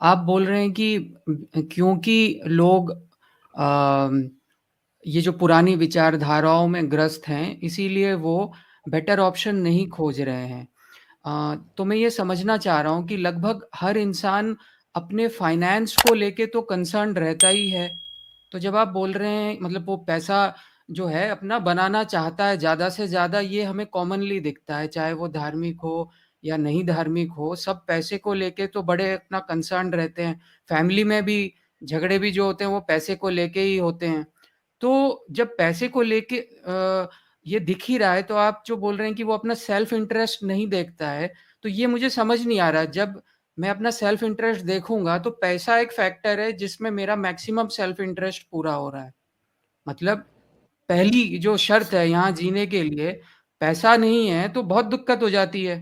आप बोल रहे हैं कि क्योंकि लोग ये जो पुरानी विचारधाराओं में ग्रस्त हैं, इसीलिए वो बेटर ऑप्शन नहीं खोज रहे हैं। तो मैं ये समझना चाह रहा हूँ कि लगभग हर इंसान अपने फाइनेंस को लेके तो कंसर्न रहता ही है। तो जब आप बोल रहे हैं मतलब वो पैसा जो है अपना बनाना चाहता है ज़्यादा से ज़्यादा, ये हमें कॉमनली दिखता है, चाहे वो धार्मिक हो या नहीं धार्मिक हो, सब पैसे को लेके तो बड़े अपना कंसर्न रहते हैं। फैमिली में भी झगड़े भी जो होते हैं वो पैसे को लेके ही होते हैं। तो जब पैसे को लेके ये दिख ही रहा है, तो आप जो बोल रहे हैं कि वो अपना सेल्फ इंटरेस्ट नहीं देखता है, तो ये मुझे समझ नहीं आ रहा। जब मैं अपना सेल्फ इंटरेस्ट देखूँगा तो पैसा एक फैक्टर है जिसमें मेरा मैक्सिमम सेल्फ इंटरेस्ट पूरा हो रहा है। मतलब पहली जो शर्त है यहाँ जीने के लिए, पैसा नहीं है तो बहुत दिक्कत हो जाती है।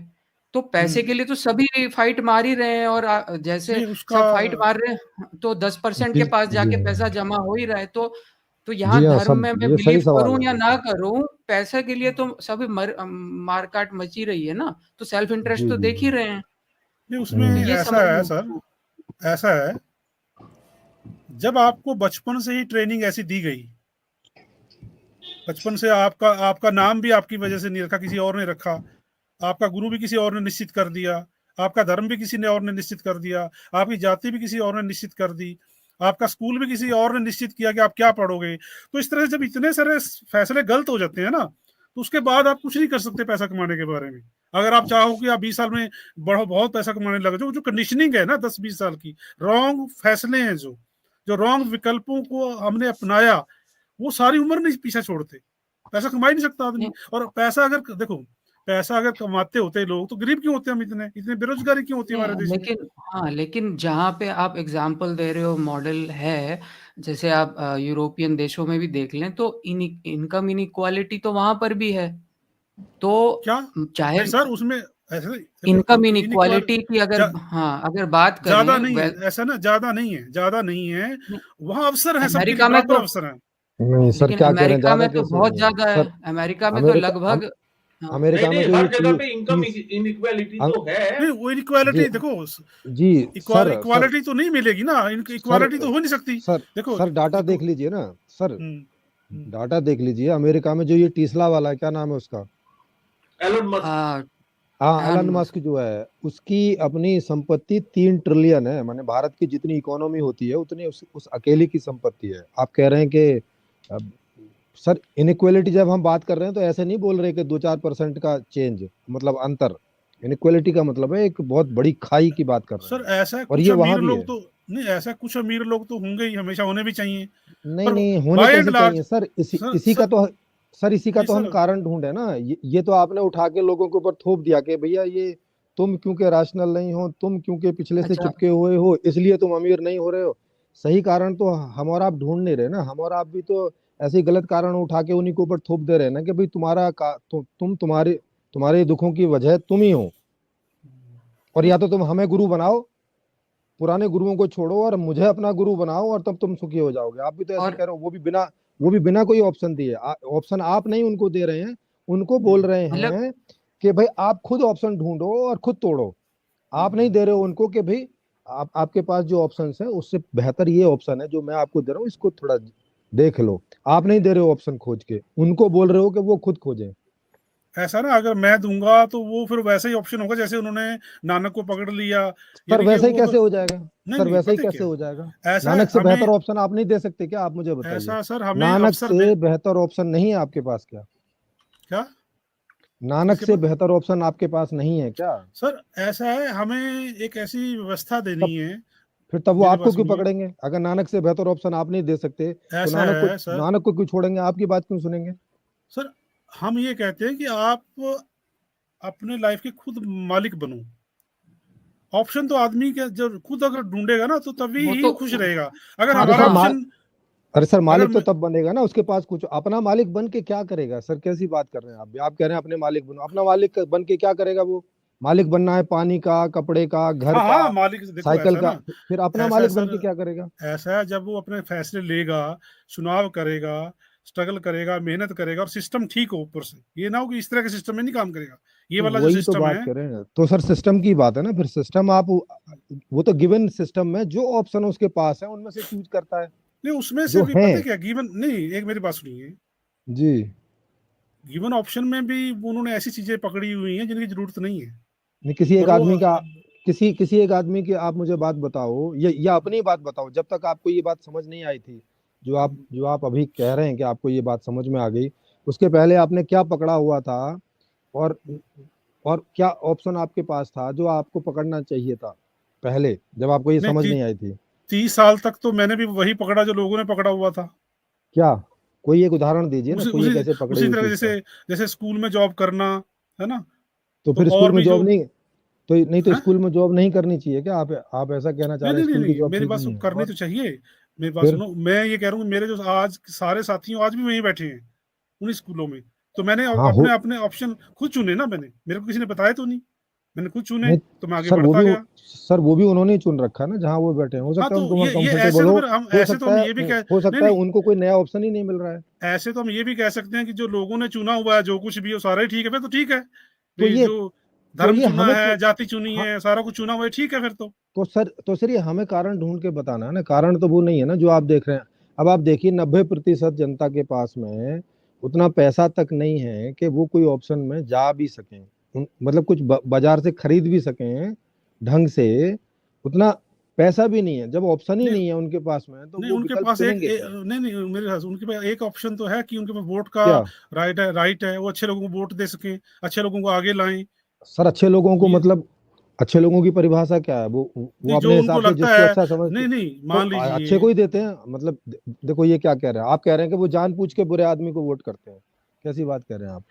तो पैसे के लिए तो सभी फाइट मार ही रहे हैं, और जैसे नहीं उसका सब फाइट मार रहे हैं तो 10% के जी पास जी जाके पैसा हाँ, जमा हो ही रहा है। तो जी यहाँ हाँ, धर्म सब में मैं ये बिलीव सही सवाल करूँ है या ना बिल्कुल। करूँ, पैसे के लिए तो सभी मार-काट मची रही है ना, तो सेल्फ इंटरेस्ट जी तो जी देख जी। ही रहे हैं। नहीं उसमें तो ये ऐसा समझ है नहीं सर, आता। ऐसा है, जब आपको बचपन से ही ट्रेनिंग ऐसी दी गई, बचपन से आपका आपका नाम भी आपकी वजह से नहीं रखा, किसी और ने रखा, आपका गुरु भी किसी और ने निश्चित कर दिया, आपका धर्म भी किसी ने और ने निश्चित कर दिया, आपकी जाति भी किसी और ने निश्चित कर दी, आपका स्कूल भी किसी और ने निश्चित किया कि आप क्या पढ़ोगे। तो इस तरह से जब इतने सारे फैसले गलत हो जाते हैं ना, तो उसके बाद आप कुछ नहीं कर सकते पैसा कमाने के बारे में। अगर आप चाहो कि आप 20 साल में बढ़ो, बहुत पैसा कमाने लगे, जो जो कंडीशनिंग है ना 10-20 साल की, रॉन्ग फैसले हैं, जो जो रॉन्ग विकल्पों को हमने अपनाया, वो सारी उम्र नहीं पीछे छोड़ते। पैसा कमा ही नहीं सकता आदमी। और पैसा अगर देखो, पैसा अगर कमाते होते लोग तो गरीब क्यों होते हम, इतने इतने बेरोजगारी क्यों होती है हमारे नहीं, देश में। लेकिन हाँ, लेकिन जहाँ पे आप एग्जाम्पल दे रहे हो मॉडल है, जैसे आप यूरोपियन देशों में भी देख लें तो इनकम इनइक्वालिटी तो वहां पर भी है। तो क्या? चाहे नहीं सर, उसमें ऐसे देखो, इनकम इनइक्वाल इनइक्वालिटी की अगर, हाँ, अगर बात ज्यादा करें नहीं है, ऐसा ना, ज्यादा नहीं है, ज्यादा नहीं है। वहां अवसर है सबके लिए, अमेरिका में बराबर तो, अवसर है। नहीं सर, लेकिन क्या कह रहे हैं, अमेरिका ज्यादा में तो कैसे बहुत नहीं है ज्यादा है। सर? अमेरिका में तो अमेरिका लगभग, हाँ। नहीं अमेरिका में नहीं, जो ये हर जगह पे इनकम तीस इनइक्वालिटी तो है। नहीं वो जी इनइक्वालिटी देखो, जी सर सर इक्वालिटी तो नहीं मिलेगी ना, सर इक्वालिटी तो हो नहीं सकती। सर देखो सर डाटा इको देख लीजिए ना सर। हम्म, हम्म। डाटा देख लीजिए, अमेरिका में जो ये टीस्ला वाला है, क्या नाम है उसका? Elon Musk. आ, हाँ, एलन एलन मस्क मस्क। जो है, उसकी अपनी संपत्ति 3 ट्रिलियन है। माने भारत की जितनी इकोनॉमी होती है उतनी उस अकेले की संपत्ति है। आप कह रहे हैं कि अब, सर इनइक्वालिटी जब हम बात कर रहे हैं तो ऐसे नहीं बोल रहे कि 2-4% का चेंज मतलब अंतर। इनइक्वालिटी का मतलब है एक बहुत बड़ी खाई की बात कर रहे सर हैं, ऐसा और कुछ ये अमीर वहां भी लोग है। तो नहीं, ऐसा कुछ अमीर लोग तो होंगे ही, हमेशा होने भी चाहिए। नहीं पर नहीं, होने बाय एंड कैसे लार्ज, चाहिए सर? इसी सर इसी का सर तो सर इसी का नहीं तो हम सर, कारण ढूंढे ना। ये तो आपने उठा के लोगों के ऊपर थोप दिया कि भैया ये तुम क्योंकि रैशनल नहीं हो, तुम क्योंकि पिछले से अच्छा, चिपके हुए हो, इसलिए तुम अमीर नहीं हो रहे हो। सही कारण तो हम और आप ढूंढ नहीं रहे ना। हम और आप भी तो ऐसे ही गलत कारण उठा के उन्हीं के ऊपर थोप दे रहे हैं ना कि भाई तुम्हारे तुम्हारे दुखों की वजह तुम ही हो। और या तो तुम हमें गुरु बनाओ, पुराने गुरुओं को छोड़ो और मुझे अपना गुरु बनाओ, और तब तुम सुखी हो जाओगे। आप भी तो ऐसे और कह रहे हो, वो भी बिना कोई ऑप्शन दिए। ऑप्शन आप नहीं उनको दे रहे हैं, उनको बोल रहे मतलब हैं कि भाई आप खुद ऑप्शन ढूंढो और खुद तोड़ो। आप नहीं दे रहे हो उनको कि भाई आपके पास जो ऑप्शन है उससे बेहतर ये ऑप्शन है जो मैं आपको दे रहा हूँ, इसको थोड़ा देख लो। आप नहीं दे रहे हो ऑप्शन खोज के, उनको बोल रहे हो कि वो खुद खोजें। ऐसा ना, अगर मैं दूंगा तो वो फिर वैसा ही ऑप्शन होगा जैसे उन्होंने नानक को पकड़ लिया। सर यानी कि वैसे ही वो कैसे अगर, हो जाएगा? नहीं सर नहीं, वैसे ही पता है कैसे क्या, हो जाएगा? ऐसा है नानक से बेहतर हमें, ऑप्शन आप नहीं दे सकते क्या? आप मुझे बताइए। ऐसा सर हमें नानक अवसर दे, से बेहतर ऑप्शन नहीं है आपके पास क्या? क्या, नानक किसके से पास? बेहतर ऑप्शन आपके पास नहीं है क्या? सर ऐसा है, हमें एक ऐसी व्यवस्था तब देनी है, फिर तब वो मेरे आपको पास क्यों नहीं है। पकड़ेंगे? अगर नानक से बेहतर ऑप्शन आप नहीं दे सकते तो ऐसा है सर, नानक को क्यों छोड़ेंगे? आपकी बात क्यों सुनेंगे? सर हम ये कहते हैं कि आप अपने लाइफ के खुद मालिक बनो। ऑप्शन तो आदमी के जो खुद अगर ढूंढेगा ना, तो तभी वो ही तो, वो खुश रहेगा। अगर हाँ तो हमारा सर हाँ, ऑप्शन, अरे सर, अगर मालिक तो मैं, तब बनेगा ना उसके पास कुछ। अपना मालिक बन के क्या करेगा सर? कैसी बात कर रहे हैं आप भी? आप कह रहे हैं अपने मालिक बनो, अपना मालिक बन के क्या करेगा वो? मालिक बनना है पानी का, कपड़े का, घर हाँ का, हाँ मालिक, देखो साइकिल ऐसा का। ना, फिर अपना ऐसा मालिक बन सर, के क्या करेगा? ऐसा है जब वो अपने फैसले लेगा, चुनाव करेगा, स्ट्रगल करेगा, मेहनत करेगा और सिस्टम ठीक हो ऊपर से। ये ना हो कि इस तरह के सिस्टम में नहीं काम करेगा। ये तो वाला जो वही तो सिस्टम बात है, कर रहे हैं। तो सर सिस्टम की बात है ना, फिर सिस्टम आप वो तो गिवन सिस्टम में जो ऑप्शन उसके पास है उनमें से चूज करता है नहीं उसमें से जो भी है। पता है क्या गिवन नहीं, एक मेरी बात सुनिए, जी। गिवन ऑप्शन में भी उन्होंने ऐसी चीजें पकड़ी हुई हैं जिनकी जरूरत नहीं है। नहीं, किसी एक और वो आदमी का, किसी एक आदमी की आप मुझे बात बताओ, या अपनी बात बताओ, जब तक आपको ये बात समझ नहीं आई थी, जो आप अभी कह रहे हैं कि आपको ये बात समझ में आ गई, उसके पहले आपने क्या पकड़ा हुआ था, और और क्या ऑप्शन आपके पास था जो आपको पकड़ना चाहिए था पहले, जब आपको ये नहीं समझ नहीं आई थी? 30 साल तक तो मैंने भी वही पकड़ा जो लोगों ने पकड़ा हुआ था। क्या, कोई एक उदाहरण दीजिए ना, उसी कोई उसी एक ऐसे पकड़े उसी हुई तरह चीज का। जैसे जैसे स्कूल में जॉब करना, है ना। तो तो फिर और स्कूल में भी जॉब जो नहीं, तो नहीं, तो है, स्कूल में जॉब नहीं करनी चाहिए क्या? आप ऐसा कहना चाह नहीं रहे हैं नहीं नहीं स्कूल की नहीं, जॉब मेरी ठीक बात नहीं सुन, है? करनी और तो चाहिए। मेरी बात फिर सुनो, मैं ये कह रहा हूँ मेरे जो आज सारे साथी हैं आज भी वहीं बैठे हैं उन्हीं स्कूलों में। तो मैंने हाँ अपने हो, अपने ऑप्शन खुद चुने ना, मैंने, मेरे को किसी ने बताया तो नहीं, मैंने खुद चुने नहीं तो मैं आगे सर, बढ़ता गया। वो भी उन्होंने ही चुन रखा है ना, जहाँ वो बैठे हैं। हो हाँ सकता है तो उनको वहाँ ये कंफर्टेबल ऐसे तो फिर हम हो ऐसे तो सकता हम है, ये भी कह हो नहीं सकता है नहीं, उनको कोई नया ऑप्शन ही नहीं मिल रहा है। ऐसे तो हम ये भी कह सकते हैं कि जो लोगों ने चुना हुआ है जो कुछ भी, वो सारा ही ठीक है, फिर तो ठीक है। तो ये ये जो तो धर्म ये चुना हमें है, क्यों, जाति चुनी हाँ, है, सारा कुछ चुना हुआ है, ठीक है फिर तो। तो सर ये हमें कारण ढूंढ के बताना है ना। कारण तो वो नहीं है ना जो आप देख रहे हैं। अब आप देखिए, 90% जनता के पास में उतना पैसा तक नहीं है कि वो कोई ऑप्शन में जा भी सकें, मतलब कुछ बाजार से खरीद भी सकें ढंग से। उतना पैसा भी नहीं है, जब ऑप्शन ही नहीं नहीं है उनके पास में, तो नहीं, वो उनके विकल्प पास चुनेंगे क्यों? नहीं नहीं, मेरे पास उनके पास एक ऑप्शन तो है कि उनके पास वोट का क्या? राइट है, वो अच्छे लोगों को वोट दे सके, अच्छे लोगों को आगे लाएं। सर अच्छे लोगों को ये मतलब, अच्छे लोगों की परिभाषा क्या है? वो नहीं, जो अपने उनको हिसाब से लगता जिसको है, अच्छा समझते, नहीं नहीं, तो मान अच्छे लीजिए, को ही देते हैं मतलब। देखो ये क्या कह रहे हैं आप, कह रहे हैं कि वो जानबूझ के बुरे आदमी को वोट करते हैं? कैसी बात कह रहे हैं आप?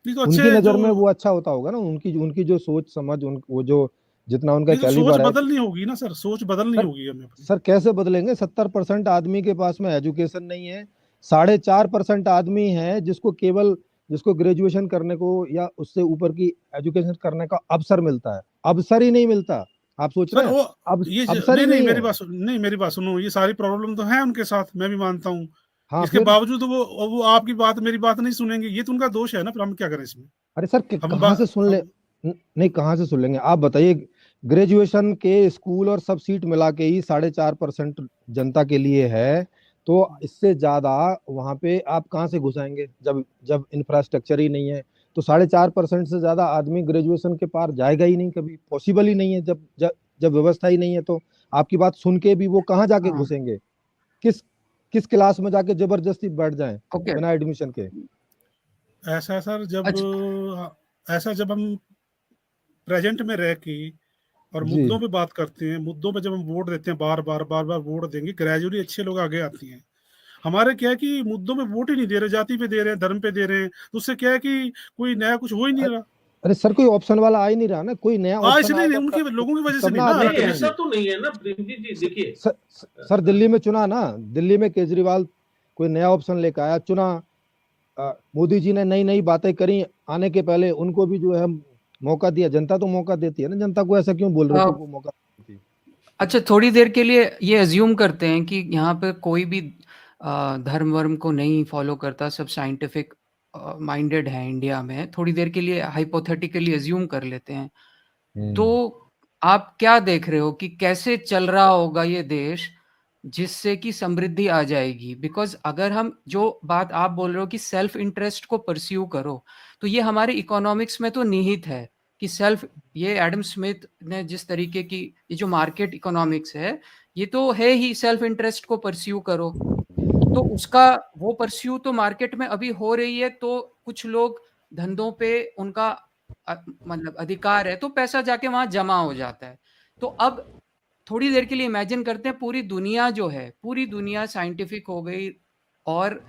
नहीं तो उनकी अच्छे जो, नजर में वो अच्छा होता होगा ना, उनकी उनकी जो सोच समझ, वो जो जितना उनका नहीं तो सोच कैलिबर है। बदलनी होगी ना सर, सोच बदलनी सर होगी हमें अपनी। सर कैसे बदलेंगे? 70% आदमी के पास में एजुकेशन नहीं है, 4.5% आदमी है जिसको ग्रेजुएशन करने को या उससे ऊपर की एजुकेशन करने का अवसर मिलता है। अवसर ही नहीं मिलता। आप सोच रहे सर हैं? वो अब अवसर नहीं ही नहीं, नहीं है। नहीं मेरी बात सुनो, ये सारी प्रॉब्लम तो है उनके साथ, मैं भी मानता हूँ। हाँ इसके फिर, बावजूद वो आपकी बात मेरी बात नहीं सुनेंगे, ये तो उनका दोष है ना, फिर हम क्या करें इसमें। अरे सर हम कहाँ से सुन ले, हम नहीं कहाँ से सुन लेंगे आप बताइए। ग्रेजुएशन के स्कूल और सब सीट मिला के ही 4.5% जनता के लिए है, तो इससे ज्यादा वहां पे आप कहाँ से घुसाएंगे, जब जब इंफ्रास्ट्रक्चर ही नहीं है? तो 4.5% से ज्यादा आदमी ग्रेजुएशन के पार जाएगा ही नहीं, कभी पॉसिबल ही नहीं है, जब जब जब व्यवस्था ही नहीं है। तो आपकी बात सुन के भी वो कहाँ जाके हाँ, घुसेंगे? किस किस क्लास में जाके जबरदस्ती बैठ जाएं ओके। बिना एडमिशन के? ऐसा है सर, अच्छा, ऐसा जब हम प्रेजेंट में रह के और जी। मुद्दों पे बात करते हैं, मुद्दों पे जब हम वोट देते हैं, बार बार वोट देंगे, ग्रेजुअली अच्छे लोग आगे आती हैं। हमारे क्या है कि मुद्दों पे वोट ही नहीं दे रहे, जाति पे दे रहे हैं, धर्म पे दे रहे हैं, तो उससे क्या है कि कोई नया कुछ हो ही नहीं रहा। अरे सर कोई ऑप्शन वाला आ ही नहीं रहा ना, कोई नया ऑप्शन इसलिए नहीं, आएगा उनकी लोगों की वजह से तब नहीं ना ना आ आदमी रहा नहीं कभी चुनेंगे। ऐसा भी। तो नहीं है ना प्रेमजी जी, देखिए सर, सर दिल्ली में चुना ना, दिल्ली में केजरीवाल कोई नया ऑप्शन लेकर आया, चुना। मोदी जी ने नई नई बातें करी, आने के पहले उनको भी जो है मौका दिया। जनता तो मौका देती है ना, जनता को ऐसा क्यों बोल रहे हो कि वो मौका देती है? अच्छा, थोड़ी देर के लिए ये अज्यूम करते हैं कि यहाँ पे कोई भी धर्म वर्म को नहीं फॉलो करता, सब साइंटिफिक माइंडेड है इंडिया में। थोड़ी देर के लिए हाइपोथेटिकली अज्यूम कर लेते हैं। तो हम्म। आप क्या देख रहे हो कि कैसे चल रहा होगा ये देश जिससे कि समृद्धि आ जाएगी? बिकॉज अगर हम जो बात आप बोल रहे हो कि सेल्फ इंटरेस्ट को परस्यू करो, तो ये हमारे इकोनॉमिक्स में तो निहित है कि सेल्फ, ये एडम स्मिथ ने जिस तरीके की, ये जो मार्केट इकोनॉमिक्स है, ये तो है ही, सेल्फ इंटरेस्ट को परस्यू करो। तो उसका वो परस्यू तो मार्केट में अभी हो रही है, तो कुछ लोग धंधों पे उनका मतलब अधिकार है, तो पैसा जाके वहां जमा हो जाता है। तो अब थोड़ी देर के लिए इमेजिन करते हैं, पूरी दुनिया जो है, पूरी दुनिया साइंटिफिक हो गई और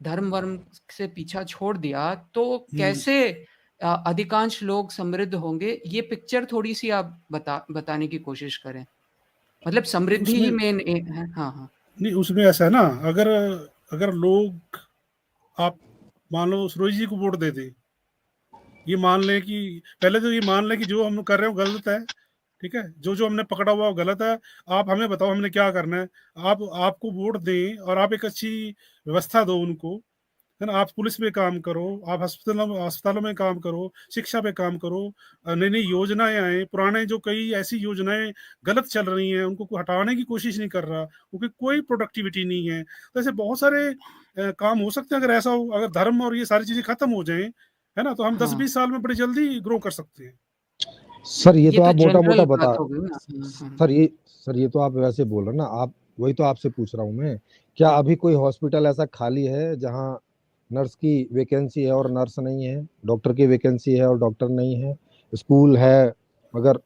धर्म वर्म से पीछा छोड़ दिया, तो हम्म, कैसे अधिकांश लोग समृद्ध होंगे? ये पिक्चर थोड़ी सी आप बताने की कोशिश करें। मतलब समृद्धि ही उसमें मेन है। हाँ हाँ। नहीं, उसमें ऐसा है ना, अगर अगर लोग, आप मान लो सरोज जी को वोट दे दें, ये मान लें कि, पहले तो ये मान लें कि जो हम कर रहे हैं वो गलत है, ठीक है, जो जो हमने पकड़ा हुआ वो गलत है। आप हमें बताओ हमने क्या करना है। आप आपको वोट दें और आप एक अच्छी व्यवस्था दो उनको, है ना। आप पुलिस में काम करो, आप अस्पतालों में काम करो, शिक्षा पे काम करो, नई नई योजनाएं आए, पुराने जो कई ऐसी योजनाएं गलत चल रही हैं उनको कोई हटाने की कोशिश नहीं कर रहा, क्योंकि कोई प्रोडक्टिविटी नहीं है। तो ऐसे बहुत सारे काम हो सकते हैं। अगर ऐसा हो, अगर धर्म और ये सारी चीजें खत्म हो जाएं, है ना, तो हम 10-20 साल में बड़ी जल्दी ग्रो कर सकते हैं। सर ये ये तो तो आप मोटा मोटा जनरल बता, बात हो गई ना। सर ये तो आप वैसे बोल रहे हैं ना, आप वही तो आपसे पूछ रहा हूँ मैं, क्या अभी कोई हॉस्पिटल ऐसा खाली है जहाँ नर्स की वैकेंसी है और नर्स नहीं है, डॉक्टर की वैकेंसी है और डॉक्टर नहीं है, स्कूल है मगर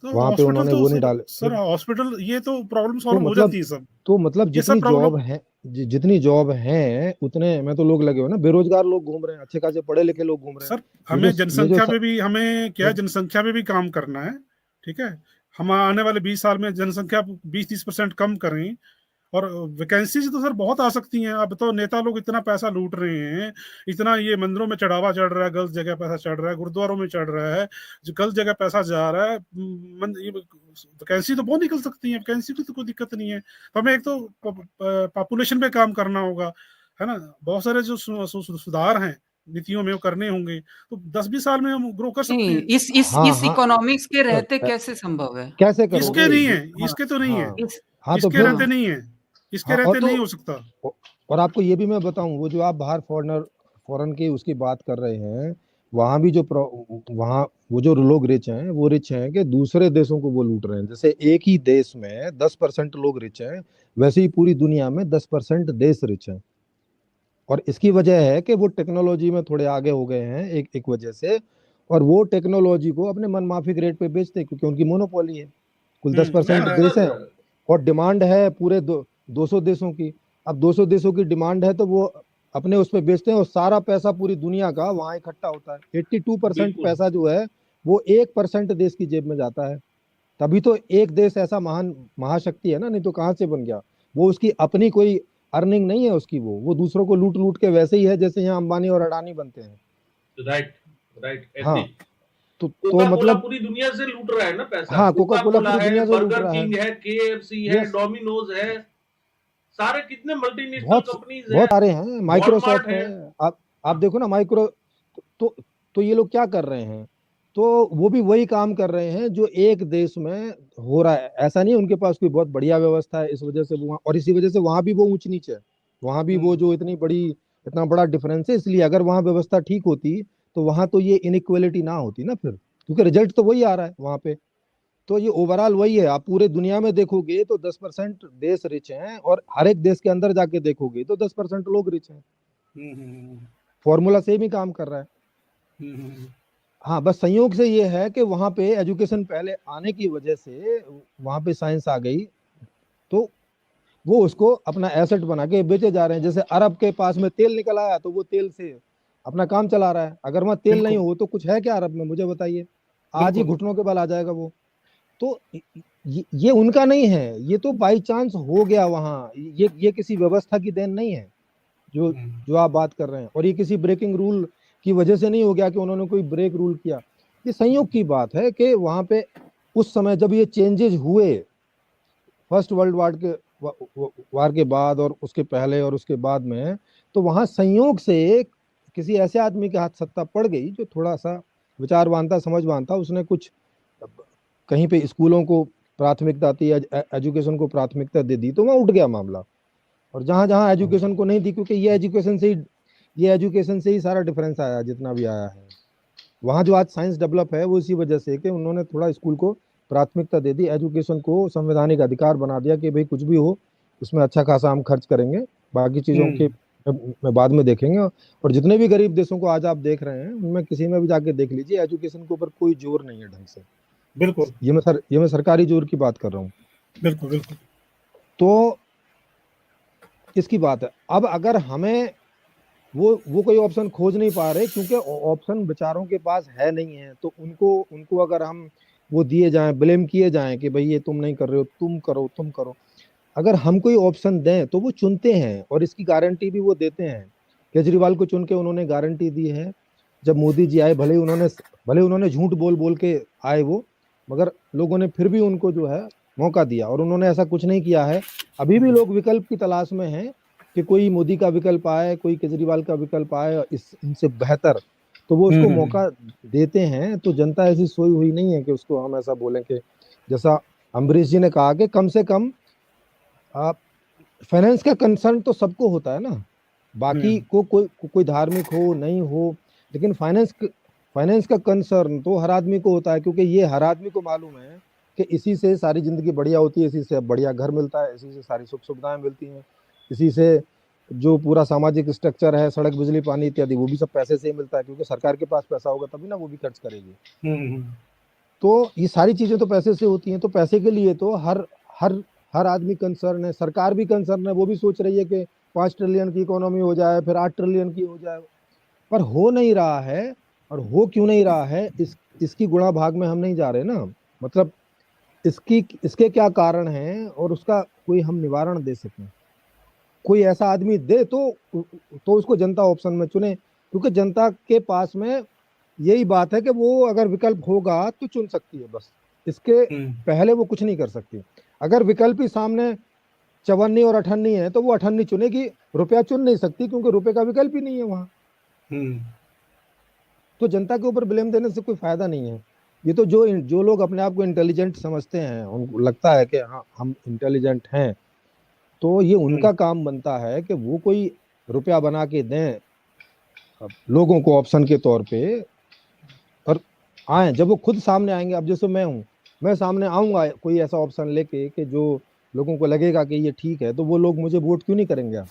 तो वहां पे हॉस्पिटल उन्होंने तो वो नहीं सर डाले सर हॉस्पिटल, ये तो प्रॉब्लम तो सॉल्व हो मतलब जाती है सब। तो मतलब ये सब जितनी जॉब प्रॉब्लम, है, जितनी जॉब है उतने में तो लोग लगे हो ना, बेरोजगार लोग घूम रहे हैं, अच्छे खासे पढ़े लिखे लोग घूम रहे हैं। सर हमें ये जो जनसंख्या पे भी, हमें क्या है, जनसंख्या पे भी काम करना है। ठीक है, हम आने वाले 20 साल में जनसंख्या 20-30% कम करें। और वैकेंसीज तो सर बहुत आ सकती हैं। अब तो नेता लोग इतना पैसा लूट रहे हैं, इतना ये मंदिरों में चढ़ावा चढ़ रहा है, गलत जगह पैसा चढ़ रहा है, गुरुद्वारों में चढ़ रहा है, जो गलत जगह पैसा जा रहा है। वैकेंसी तो बहुत निकल सकती है, वैकेंसी की तो कोई दिक्कत नहीं है। तो हमें एक तो पॉपुलेशन पे काम करना होगा, है ना। बहुत सारे जो सुधार हैं नीतियों में वो करने होंगे, तो 10-20 साल में हम ग्रो कर सकते नहीं, हैं। हाँ इस हाँ इकोनॉमिक्स के सर, रहते कैसे संभव है? कैसे इसके करोगे नहीं ये, है, हाँ इसके तो नहीं है, हाँ इस हाँ तो इसके फिर, रहते नहीं है, इसके हाँ और रहते तो नहीं हो सकता। और आपको ये भी मैं बताऊं, वो जो आप बाहर फॉरेन की उसकी बात कर रहे हैं, वहां भी जो वहां वो जो लोग रिच हैं कि दूसरे देशों को वो लूट रहे हैं। जैसे एक ही देश में 10% लोग रिच हैं, वैसे ही पूरी दुनिया में 10% देश रिच हैं। और इसकी वजह है कि वो टेक्नोलॉजी में थोड़े आगे हो गए हैं, एक एक वजह से। और वो टेक्नोलॉजी को अपने मनमाफिक रेट पे बेचते हैं क्योंकि उनकी मोनोपोली है। कुल दस ऐसा परसेंट है। देश है सर और डिमांड है पूरे 200 देशों की। अब 200 देशों की डिमांड है तो वो अपने उस पर बेचते हैं और सारा पैसा पूरी दुनिया का वहां इकट्ठा होता है। 82% बिल्कुल पैसा जो है वो 1% देश की जेब में जाता है। तभी तो एक देश ऐसा महान महाशक्ति है ना, नहीं तो कहाँ से बन गया। वो उसकी अपनी कोई अर्निंग नहीं है उसकी, वो दूसरों को लूट लूट के वैसे ही है जैसे यहाँ अंबानी और अडानी बनते हैं। राइट राइट हाँ एग्री। तो कोका कोला मतलब, पूरी दुनिया से लूट रहा है ना पैसा। हाँ कोका कोका कोला कोला पूरी है, दुनिया से लूट बर्गर रहा है। किंग है, केएफसी है, यस, डोमिनोज है, सारे कितने मल्टीनेशनल बहुत कंपनीज है, बहुत सारे हैं, वॉलमार्ट माइक्रोसॉफ्ट है। है। आप देखो ना माइक्रो, तो तो ये लोग क्या कर रहे हैं, तो वो भी वही काम कर रहे हैं जो एक देश में हो रहा है। ऐसा नहीं है उनके पास कोई बहुत बढ़िया व्यवस्था है, इस वजह से वो और इसी वजह से वहां भी वो ऊंच नीच है। वहां भी वो जो इतना बड़ा डिफरेंस है, इसलिए अगर वहां व्यवस्था ठीक होती तो वहां तो ये इनइक्वलिटी ना होती ना फिर, क्योंकि रिजल्ट तो वही आ रहा है वहां पे। तो ये ओवरऑल वही है। आप पूरे दुनिया में देखोगे तो 10% देश रिच हैं और हर एक देश के अंदर जाके देखोगे तो 10% लोग रिच हैं। फॉर्मूला सेम ही काम कर रहा है। हाँ बस संयोग से ये है कि वहां पे एजुकेशन पहले आने की वजह से वहां पे साइंस आ गई, तो वो उसको अपना एसेट बना के बेचे जा रहे हैं। जैसे अरब के पास में तेल निकल आया तो वो तेल से अपना काम चला रहा है। अगर वहां तेल नहीं बिल्कुल हो तो कुछ है क्या अरब में, मुझे बताइए। आज ही बिल्कुल। घुटनों के बल आ जाएगा वो। तो ये उनका नहीं है, ये तो बाई चांस हो गया वहां। ये किसी व्यवस्था की देन नहीं है जो जो आप बात कर रहे हैं। और ये किसी ब्रेकिंग रूल की वजह से नहीं हो गया कि उन्होंने कोई ब्रेक रूल किया। ये संयोग की बात है कि वहां पे उस समय जब ये चेंजेस हुए, फर्स्ट वर्ल्ड वार के बाद और उसके पहले और उसके बाद में, तो वहां संयोग से किसी ऐसे आदमी के हाथ सत्ता पड़ गई जो थोड़ा सा विचारवान था, समझवान था। उसने कुछ कहीं पे स्कूलों को प्राथमिकता दी, एजुकेशन को प्राथमिकता दे दी, तो वहां उठ गया मामला। और जहां जहां एजुकेशन को नहीं दी, क्योंकि ये एजुकेशन से ही सारा डिफरेंस आया जितना भी आया है। वहां जो आज साइंस डेवलप है वो इसी वजह से कि उन्होंने थोड़ा स्कूल को प्राथमिकता दे दी, एजुकेशन को संवैधानिक अधिकार बना दिया कि भाई कुछ भी हो उसमें अच्छा खासा हम खर्च करेंगे, बाकी चीजों के में बाद में देखेंगे। और जितने भी गरीब देशों को आज आप देख रहे हैं उनमें किसी में भी जाके देख लीजिए, एजुकेशन के ऊपर कोई जोर नहीं है ढंग से। बिल्कुल ये मैं सरकारी जोर की बात कर रहा हूँ। बिल्कुल बिल्कुल। तो इसकी बात है। अब अगर हमें वो कोई ऑप्शन खोज नहीं पा रहे क्योंकि ऑप्शन बेचारों के पास है नहीं है, तो उनको उनको अगर हम वो दिए जाएं, ब्लेम किए जाएं कि भाई ये तुम नहीं कर रहे हो, तुम करो। अगर हम कोई ऑप्शन दें तो वो चुनते हैं और इसकी गारंटी भी वो देते हैं। केजरीवाल को चुन के उन्होंने गारंटी दी है। जब मोदी जी आए, भले उन्होंने झूठ बोल बोल के आए वो, मगर लोगों ने फिर भी उनको जो है मौका दिया और उन्होंने ऐसा कुछ नहीं किया है। अभी भी लोग विकल्प की तलाश में हैं कि कोई मोदी का विकल्प आए, कोई केजरीवाल का विकल्प आए इनसे बेहतर, तो वो उसको मौका देते हैं। तो जनता ऐसी सोई हुई नहीं है कि उसको हम ऐसा बोलें कि जैसा अम्बरीश जी ने कहा कि कम से कम फाइनेंस का कंसर्न तो सबको होता है ना, बाकी को कोई धार्मिक हो नहीं हो, लेकिन फाइनेंस का कंसर्न तो हर आदमी को होता है, क्योंकि ये हर आदमी को मालूम है कि इसी से सारी जिंदगी बढ़िया होती है, इसी से बढ़िया घर मिलता है, इसी से सारी सुख सुविधाएं मिलती हैं, इसी से जो पूरा सामाजिक स्ट्रक्चर है, सड़क बिजली पानी इत्यादि, वो भी सब पैसे से ही मिलता है, क्योंकि सरकार के पास पैसा होगा तभी ना वो भी खर्च करेगी। तो ये सारी चीजें तो पैसे से होती हैं। तो पैसे के लिए तो हर हर हर आदमी कंसर्न है, सरकार भी कंसर्न है, वो भी सोच रही है कि 5 ट्रिलियन की इकोनॉमी हो जाए, फिर 8 ट्रिलियन की हो जाए, पर हो नहीं रहा है। और हो क्यों नहीं रहा है, इसकी गुणा भाग में हम नहीं जा रहे ना, मतलब इसके क्या कारण हैं और उसका कोई हम निवारण दे सकें, कोई ऐसा आदमी दे तो उसको जनता ऑप्शन में चुने, क्योंकि जनता के पास में यही बात है कि वो अगर विकल्प होगा तो चुन सकती है, बस इसके पहले वो कुछ नहीं कर सकती। अगर विकल्प ही सामने चवन्नी और अठन्नी है तो वो अठन्नी चुनेगी, रुपया चुन नहीं सकती, क्योंकि रुपए का विकल्प ही नहीं है वहां। तो जनता के ऊपर ब्लेम देने से कोई फायदा नहीं है। ये तो जो लोग अपने आप को इंटेलिजेंट समझते हैं, उनको लगता है कि हाँ हम इंटेलिजेंट हैं, तो ये उनका काम बनता है कि वो कोई रुपया बना के दें लोगों को ऑप्शन के तौर पे, और आए जब वो खुद सामने आएंगे। अब जैसे मैं सामने आऊंगा कोई ऐसा ऑप्शन लेके कि जो लोगों को लगेगा कि ये ठीक है, तो वो लोग मुझे वोट क्यों नहीं करेंगे?